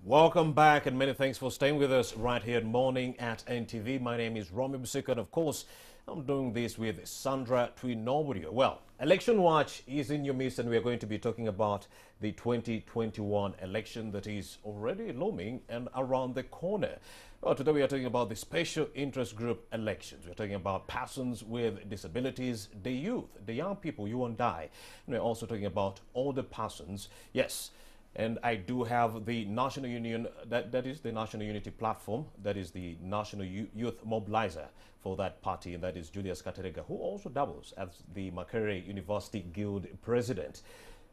Welcome back and many thanks for staying with us right here at Morning at NTV. My name is Romy Busika and of course I'm doing this with Sandra Twinoburio. Well, Election Watch is in your midst and we are going to be talking about the 2021 election that is already looming and around the corner. Well, today we are talking about the special interest group elections. We're talking about persons with disabilities, the youth, the young people, you and I. And we're also talking about older persons. Yes. And I do have the National Union, that is the National Unity Platform, that is the National Youth Mobilizer for that party, and that is Julius Katerega, who also doubles as the Makerere University Guild President.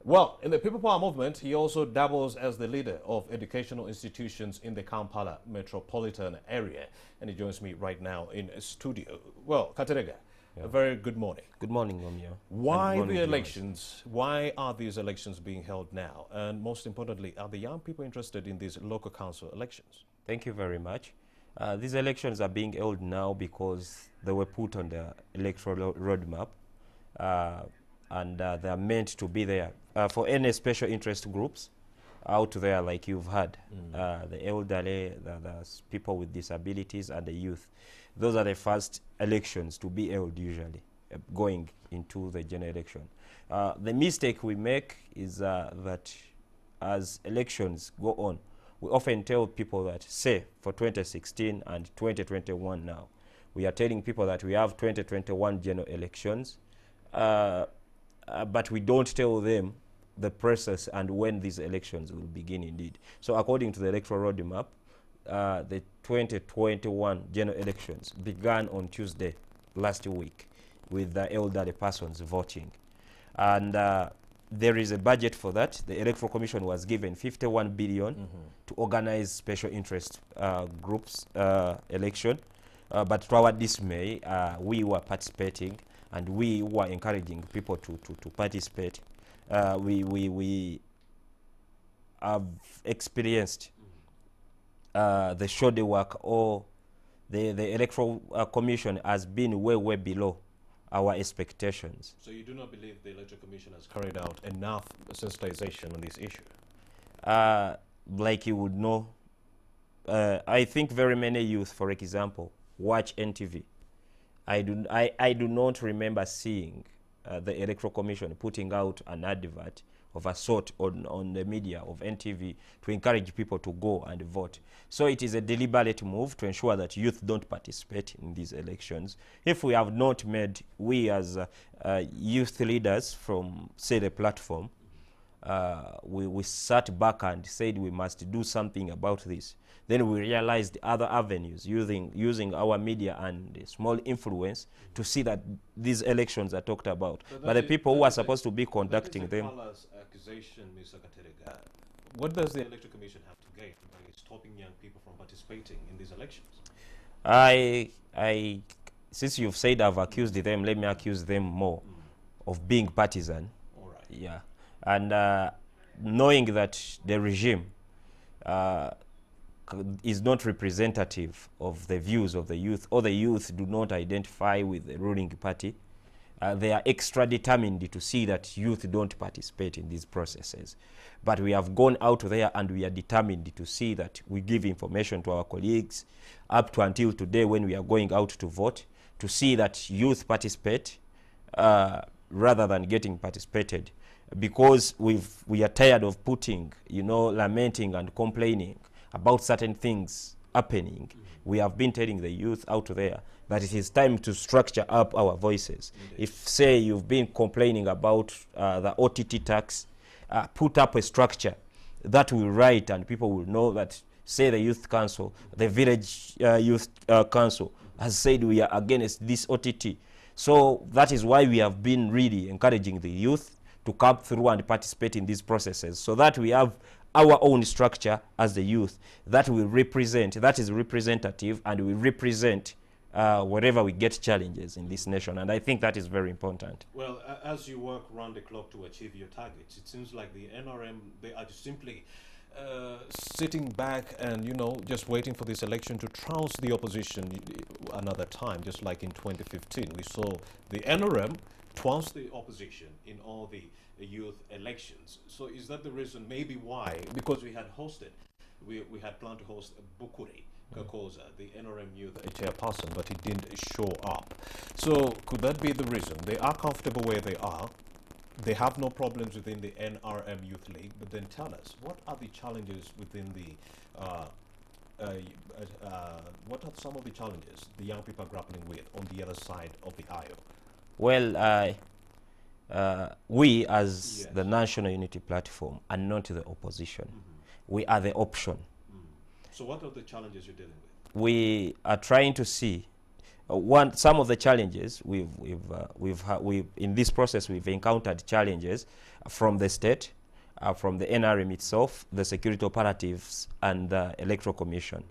Well, in the People Power Movement, he also doubles as the leader of educational institutions in the Kampala metropolitan area. And he joins me right now in a studio. Well, Katerega, a very good morning. Good morning, Romeo. Why the elections? Why are these elections being held now? And most importantly, are the young people interested in these local council elections? Thank you very much. These elections are being held now because they were put on the electoral roadmap and they are meant to be there for any special interest groups out there like you've had, the elderly, the people with disabilities and the youth. Those are the first elections to be held usually going into the general election. The mistake we make is that as elections go on, we often tell people that, say, for 2016 and 2021 now, we are telling people that we have 2021 general elections, but we don't tell them the process and when these elections will begin indeed. So according to the electoral roadmap, the 2021 general elections began on Tuesday last week with the elderly persons voting. And there is a budget for that. The Electoral Commission was given 51 billion to organize special interest groups election. But to our dismay, we were participating and we were encouraging people to participate. We have experienced the shoddy work, or the Electoral Commission has been way below our expectations. So you do not believe the Electoral Commission has carried out enough sensitization on this issue? Like you would know, I think very many youth, for example, watch NTV. I do not remember seeing the Electoral Commission putting out an advert of a sort on the media of NTV to encourage people to go and vote. So it is a deliberate move to ensure that youth don't participate in these elections. If we have not made, we as youth leaders from, say, the platform, we sat back and said we must do something about this. Then we realized other avenues using our media and small influence to see that these elections are talked about. But the people who are supposed to be conducting them. Accusation, Mr. Katerega. What does the Electoral Commission have to gain by stopping young people from participating in these elections? Since you've said I've accused them, let me accuse them more of being partisan. All right. Yeah. And knowing that the regime is not representative of the views of the youth, or the youth do not identify with the ruling party, they are extra determined to see that youth don't participate in these processes. But we have gone out there and we are determined to see that we give information to our colleagues up to until today when we are going out to vote, to see that youth participate rather than getting participated. Because we are tired of putting, lamenting and complaining about certain things happening. We have been telling the youth out there that it is time to structure up our voices. If, say, you've been complaining about the OTT tax, put up a structure that will write and people will know that, say, the youth council, the village youth council has said we are against this OTT. So that is why we have been really encouraging the youth to come through and participate in these processes, so that we have our own structure as the youth that will represent, that is representative, and will represent wherever we get challenges in this nation. And I think that is very important. Well, as you work round the clock to achieve your targets, it seems like the NRM, they are just simply sitting back and, just waiting for this election to trounce the opposition another time, just like in 2015. We saw the NRM trounce the opposition in all the youth elections. So is that the reason maybe why? Because we had hosted we had planned to host Bukuri Kakoza, the NRM youth chairperson, but he didn't show up. So could that be the reason? They are comfortable where they are. They have no problems within the NRM Youth League, but then tell us, what are the challenges within the, what are some of the challenges the young people are grappling with on the other side of the aisle? Well, we as Yes. the National Unity Platform are not the opposition. We are the option. So what are the challenges you're dealing with? We are trying to see some of the challenges in this process. We've encountered challenges from the state, from the NRM itself, the security operatives, and the Electoral Commission.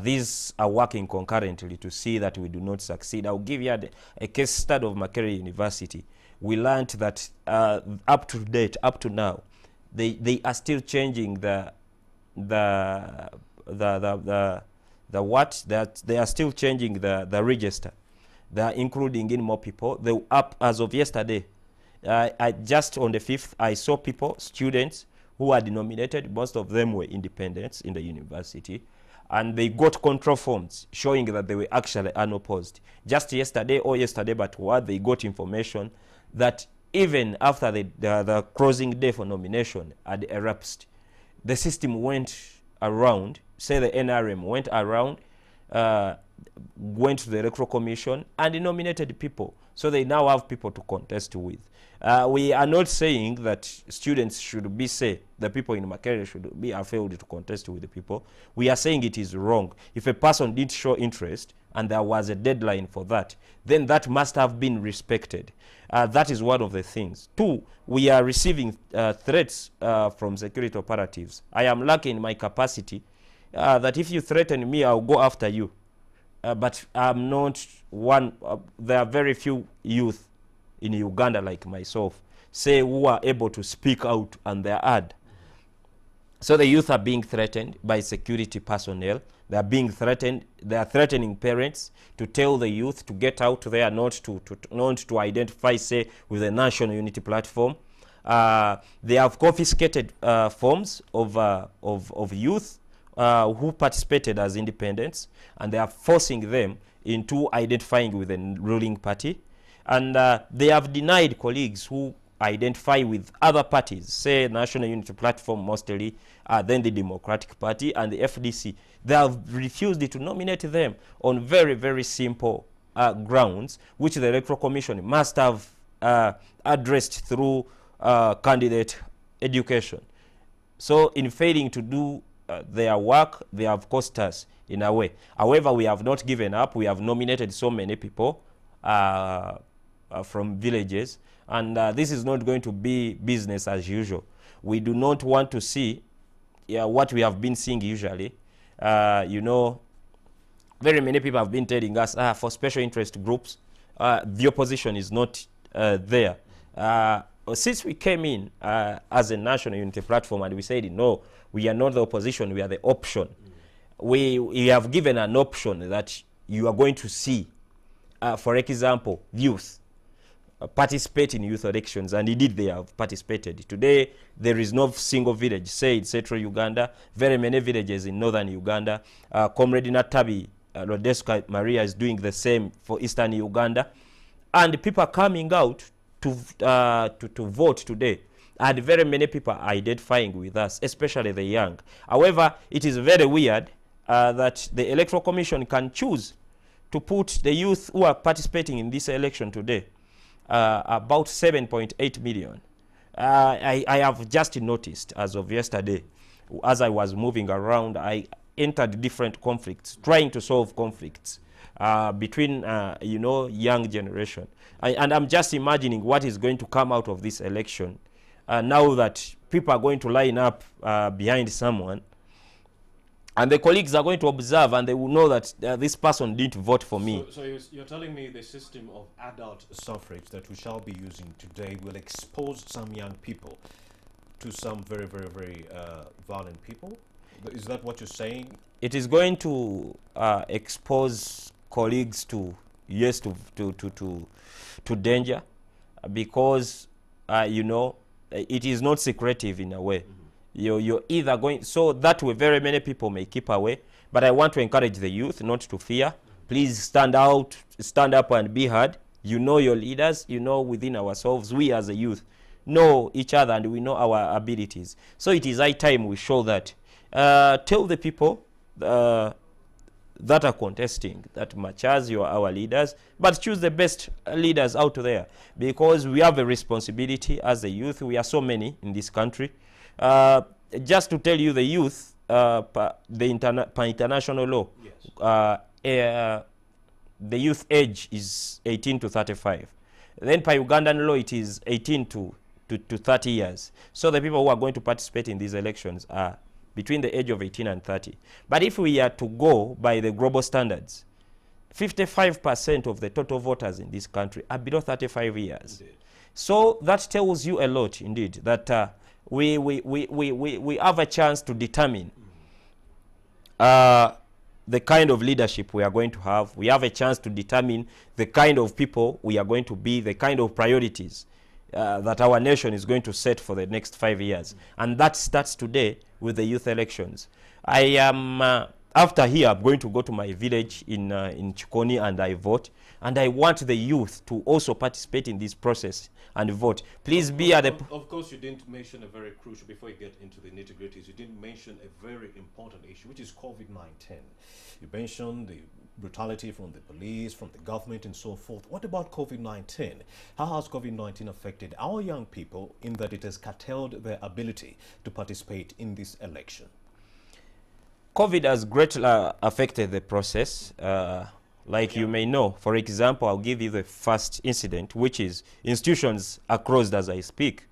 These are working concurrently to see that we do not succeed. I'll give you a case study of Makerere University. We learned that up to date, up to now, they are still changing that they are still changing the register. They are including in more people. They up as of yesterday. I just on the 5th, I saw people, students who are denominated. Most of them were independents in the university, and they got control forms showing that they were actually unopposed. Just yesterday, but what they got information that even after the closing day for nomination had elapsed, the system went around, say the NRM went around, went to the Electoral Commission and nominated people. So they now have people to contest with. We are not saying that students should be, say, the people in Makerere should be failed to contest with the people. We are saying it is wrong. If a person did show interest and there was a deadline for that, then that must have been respected. That is one of the things. Two, we are receiving threats from security operatives. I am lucky in my capacity that if you threaten me, I'll go after you. But I'm not one. There are very few youth in Uganda like myself, say, who are able to speak out and they are heard. So the youth are being threatened by security personnel. They are being threatened. They are threatening parents to tell the youth to get out there, not to identify, say, with the National Unity Platform. They have confiscated forms of youth who participated as independents, and they are forcing them into identifying with the ruling party. And they have denied colleagues who identify with other parties, say National Unity Platform mostly, then the Democratic Party and the FDC. They have refused to nominate them on very, very simple grounds, which the Electoral Commission must have addressed through candidate education. So in failing to do their work, they have cost us in a way. However, we have not given up. We have nominated so many people from villages, and this is not going to be business as usual. We do not want to see what we have been seeing usually. You know, very many people have been telling us for special interest groups, the opposition is not there. Since we came in as a National Unity Platform and we said, no, we are not the opposition, we are the option. We have given an option that you are going to see, for example, youth participate in youth elections, and indeed they have participated. Today, there is no single village, say in central Uganda, very many villages in northern Uganda. Comrade Natabi Rodeska Maria is doing the same for eastern Uganda. And people are coming out to vote today. And very many people are identifying with us, especially the young. However, it is very weird that the Electoral Commission can choose to put the youth who are participating in this election today, about 7.8 million. I have just noticed as of yesterday, as I was moving around, I entered different conflicts, trying to solve conflicts between, you know, young generation. And I'm just imagining what is going to come out of this election now that people are going to line up behind someone, and the colleagues are going to observe, and they will know that this person didn't vote for me. So you're telling me the system of adult suffrage that we shall be using today will expose some young people to some very, very, very violent people? Is that what you're saying? It is going to expose colleagues to, yes, to danger, because, you know, it is not secretive in a way. You're either going, so that way very many people may keep away. But I want to encourage the youth not to fear. Please stand up and be heard. You know your leaders, you know within ourselves, we as a youth know each other and we know our abilities. So it is high time we show that. Tell the people that are contesting that much as you are our leaders, but choose the best leaders out there, because we have a responsibility as a youth. We are so many in this country. Just to tell you, the youth, per international law, yes. The youth age is 18 to 35. Then per Ugandan law, it is 18 to 30 years. So the people who are going to participate in these elections are between the age of 18 and 30. But if we are to go by the global standards, 55% of the total voters in this country are below 35 years. Indeed. So that tells you a lot, indeed, that we have a chance to determine the kind of leadership we are going to have. We have a chance to determine the kind of people we are going to be, the kind of priorities that our nation is going to set for the next 5 years. And that starts today with the youth elections. I am, after here, I'm going to go to my village in Chikoni and I vote. And I want the youth to also participate in this process and vote. Please be at the... Of course, you didn't mention a very crucial, before you get into the nitty-gritties, you didn't mention a very important issue, which is COVID-19. You mentioned the brutality from the police, from the government, and so forth. What about COVID-19? How has COVID-19 affected our young people in that it has curtailed their ability to participate in this election? COVID has greatly affected the process. Like you may know, for example, I'll give you the first incident, which is institutions are closed as I speak.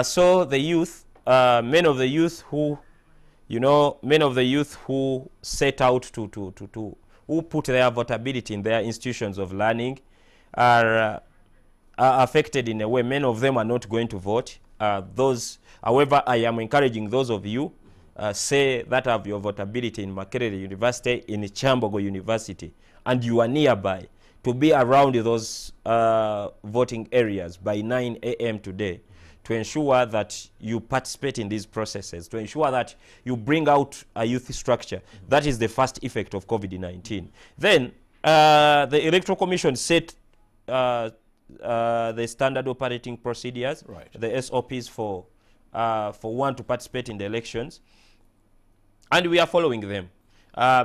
So the youth, many of the youth who set out who put their votability in their institutions of learning are affected in a way. Many of them are not going to vote. However, I am encouraging those of you say that have your votability in Makerere University, in Chambogo University, and you are nearby, to be around those voting areas by 9 a.m. today, to ensure that you participate in these processes, to ensure that you bring out a youth structure. That is the first effect of COVID-19. Then the Electoral Commission set the standard operating procedures, right, the SOPs for one to participate in the elections, and we are following them.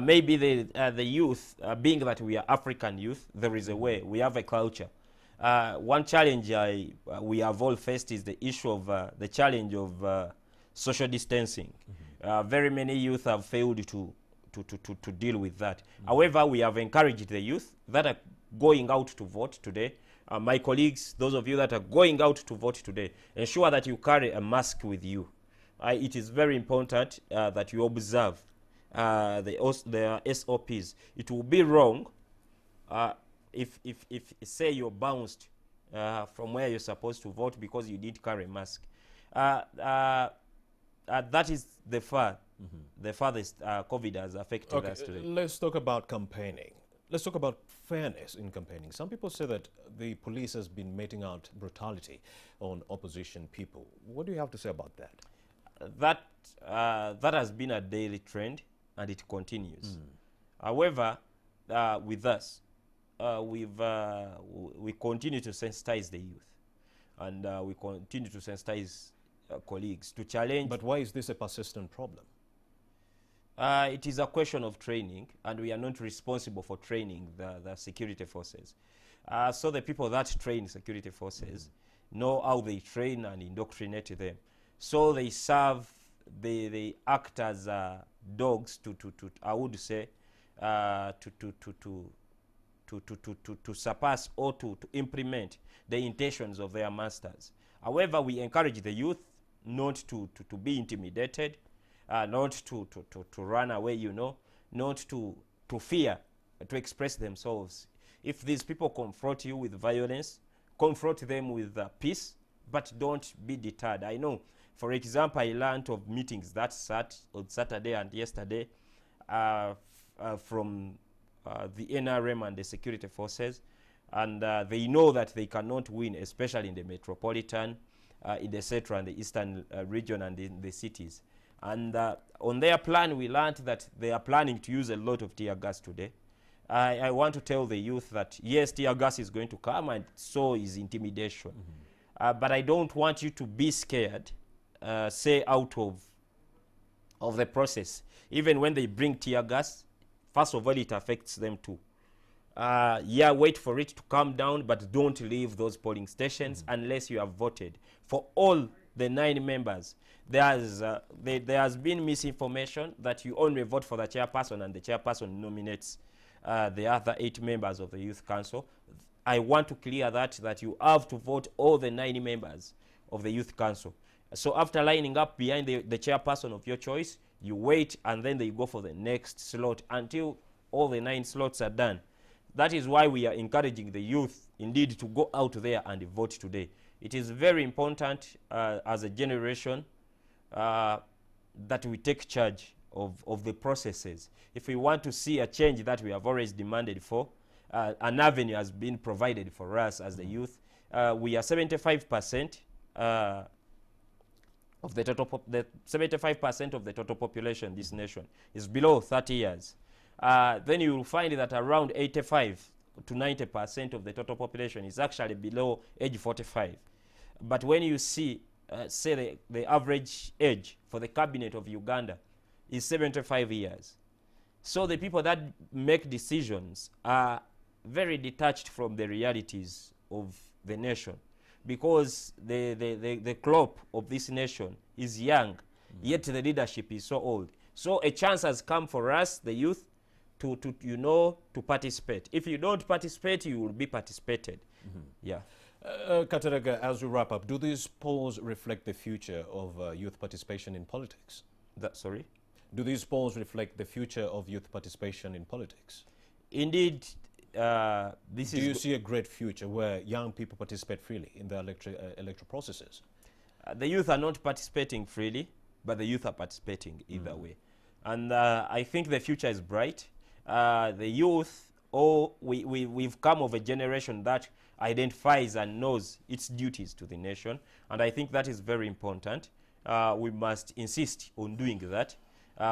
Maybe the youth, being that we are African youth, there is a way, we have a culture. One challenge we have all faced is the issue of the challenge of social distancing. Very many youth have failed to deal with that. However, we have encouraged the youth that are going out to vote today. My colleagues, those of you that are going out to vote today, ensure that you carry a mask with you. It is very important that you observe the SOPs. It will be wrong if say you're bounced from where you're supposed to vote because you did carry a mask. That is the farthest COVID has affected us today. Let's talk about campaigning. Let's talk about fairness in campaigning. Some people say that the police has been meting out brutality on opposition people. What do you have to say about that? That has been a daily trend, and it continues. However, with us, we continue to sensitize the youth, and we continue to sensitize colleagues to challenge. But why is this a persistent problem? It is a question of training, and we are not responsible for training the security forces. So the people that train security forces know how they train and indoctrinate them. So they serve, they act as dogs to I would say, to surpass or to implement the intentions of their masters. However, we encourage the youth not to be intimidated, not to run away, not to fear to express themselves. If these people confront you with violence, confront them with peace, but don't be deterred. I know, for example, I learned of meetings that sat on Saturday and yesterday from the NRM and the security forces, and they know that they cannot win, especially in the metropolitan in the central and the eastern region and in the cities. And on their plan, we learned that they are planning to use a lot of tear gas today. I want to tell the youth that, yes, tear gas is going to come, and so is intimidation. But I don't want you to be scared, say, out of the process. Even when they bring tear gas, first of all, it affects them too. Yeah, wait for it to calm down, but don't leave those polling stations unless you have voted. For all the 9 members, there has been misinformation that you only vote for the chairperson and the chairperson nominates the other 8 members of the youth council. I want to clear that you have to vote all the 9 members of the youth council. So after lining up behind the chairperson of your choice, you wait, and then they go for the next slot until all the 9 slots are done. That is why we are encouraging the youth indeed to go out there and vote today. It is very important as a generation that we take charge of the processes. If we want to see a change that we have always demanded for, an avenue has been provided for us as the youth. We are 75% of the total 75% of the total population in this nation is below 30 years. Then you will find that around 85 to 90% of the total population is actually below age 45. But when you see, say, the average age for the cabinet of Uganda is 75 years. So the people that make decisions are very detached from the realities of the nation, because the crop of this nation is young, yet the leadership is so old. So a chance has come for us, the youth, to participate. If you don't participate, you will be participated. Yeah. Katerega, as we wrap up, do these polls reflect the future of youth participation in politics? Sorry? Do these polls reflect the future of youth participation in politics? Indeed, Do you see a great future where young people participate freely in the electoral processes? The youth are not participating freely, but the youth are participating either way. And I think the future is bright. The youth, we've come of a generation that identifies and knows its duties to the nation, and I think that is very important. We must insist on doing that.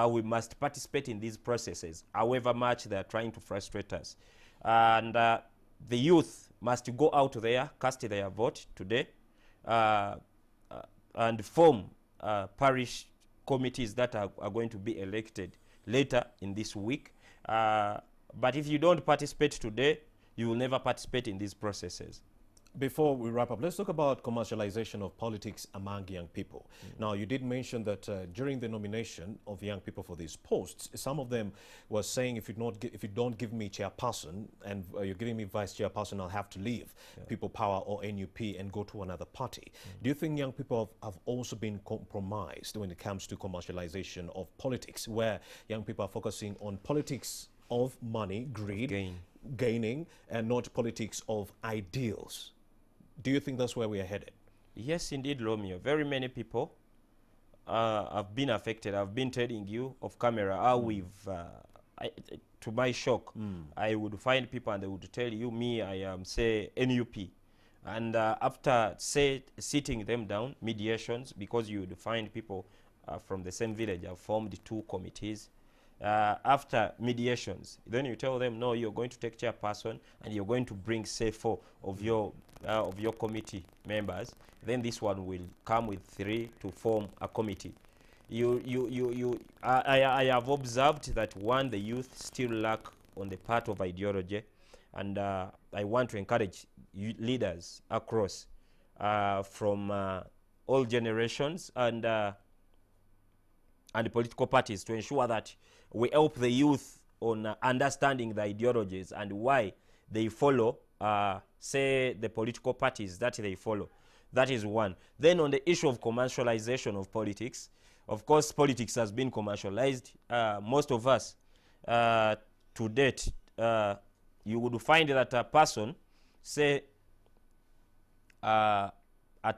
We must participate in these processes, however much they are trying to frustrate us. And the youth must go out there, cast their vote today, and form parish committees that are going to be elected later in this week. But if you don't participate today, you will never participate in these processes. Before we wrap up, let's talk about commercialization of politics among young people. Now, you did mention that during the nomination of young people for these posts, some of them were saying, if you don't give me chairperson and you're giving me vice chairperson, I'll have to leave People Power or NUP and go to another party. Do you think young people have also been compromised when it comes to commercialization of politics, where young people are focusing on politics of money, greed, gaining, and not politics of ideals? Do you think that's where we are headed? Yes, indeed, Romeo. Very many people have been affected. I've been telling you off camera how to my shock, I would find people and they would tell you, me, I am, say, NUP. And after, say, sitting them down, mediations, because you would find people from the same village have formed 2 committees. After mediations, then you tell them, no, you're going to take chairperson and you're going to bring, say, 4 of your committee members. Then this one will come with 3 to form a committee. I have observed that, one, the youth still lack on the part of ideology, and I want to encourage leaders across from all generations and political parties to ensure that we help the youth on understanding the ideologies and why they follow, say, the political parties that they follow. That is one. Then on the issue of commercialization of politics, of course, politics has been commercialized. Most of us, to date, you would find that a person, say, at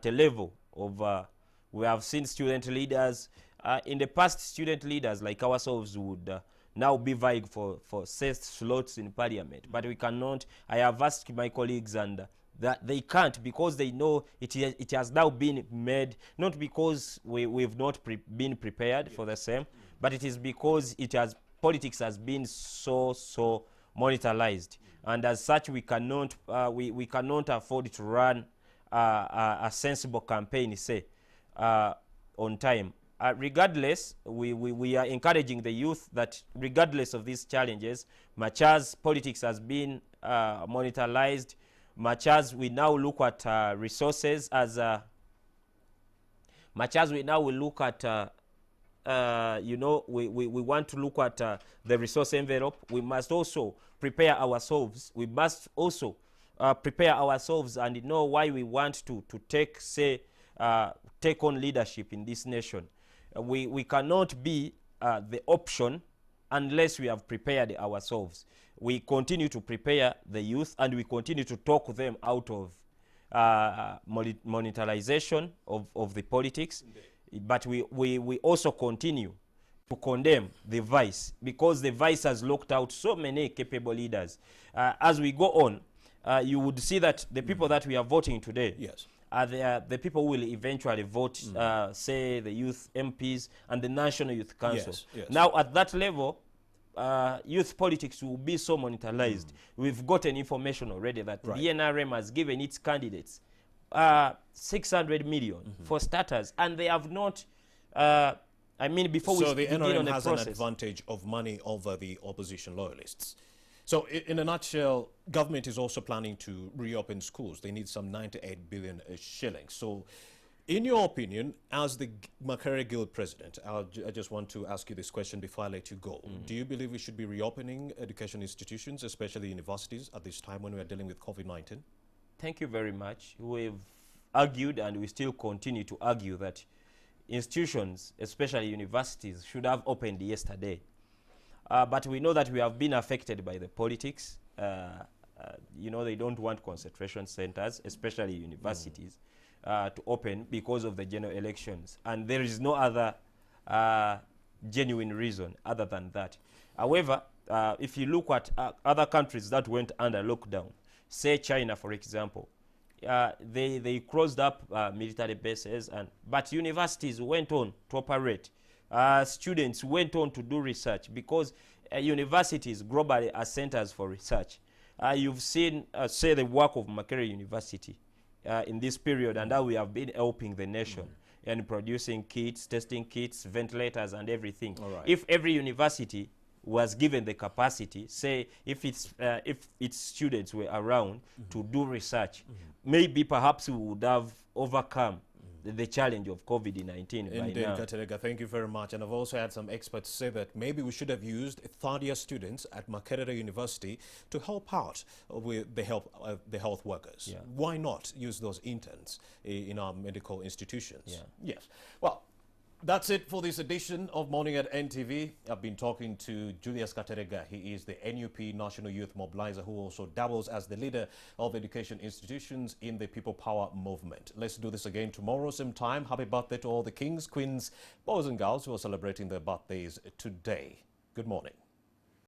a level of, we have seen student leaders. In the past, student leaders like ourselves would now be vying for slots in parliament, but we cannot. I have asked my colleagues and that they can't, because they know it has now been made, not because we've not been prepared for the same, but it is because politics has been so monetarized, and as such we cannot afford to run a sensible campaign, say, on time. Regardless, we are encouraging the youth that regardless of these challenges, much as politics has been monetarized, much as we now look at resources as much as we now will look at we want to look at the resource envelope, we must also prepare ourselves. We must also prepare ourselves and know why we want to take on leadership in this nation. We cannot be the option unless we have prepared ourselves. We continue to prepare the youth, and we continue to talk them out of monetarization of the politics. Indeed. But we also continue to condemn the vice, because the vice has locked out so many capable leaders. As we go on, you would see that the people that we are voting today, yes, are the people who will eventually vote, say, the youth MPs and the National Youth Council. Yes, yes. Now, at that level, youth politics will be so monetarized. We've gotten information already that the NRM has given its candidates 600 million for starters, and they have not, before so we the begin on NRM the has process. an advantage of money over the opposition loyalists. So in a nutshell, government is also planning to reopen schools. They need some 98 billion shillings. So in your opinion, as the Makerere Guild president, I just want to ask you this question before I let you go. Do you believe we should be reopening education institutions, especially universities, at this time when we are dealing with COVID-19? Thank you very much. We've argued, and we still continue to argue, that institutions, especially universities, should have opened yesterday. But we know that we have been affected by the politics. They don't want concentration centers, especially universities, to open because of the general elections. And there is no other genuine reason other than that. However, if you look at other countries that went under lockdown, say China, for example, they closed up military bases, but universities went on to operate. Students went on to do research, because universities globally are centers for research. You've seen, say, the work of Makerere University in this period, and how we have been helping the nation and producing kits, testing kits, ventilators, and everything. If every university was given the capacity, say, if its students were around to do research, maybe perhaps we would have overcome the challenge of COVID-19 by now. Katerega, thank you very much. And I've also had some experts say that maybe we should have used third-year students at Makerere University to help out with the health workers. Yeah. Why not use those interns in our medical institutions? Yeah. Yes. Well, that's it for this edition of Morning at NTV. I've been talking to Julius Katerega. He is the NUP National Youth Mobilizer, who also dabbles as the leader of education institutions in the People Power movement. Let's do this again tomorrow, same time. Happy birthday to all the kings, queens, boys and girls who are celebrating their birthdays today. Good morning.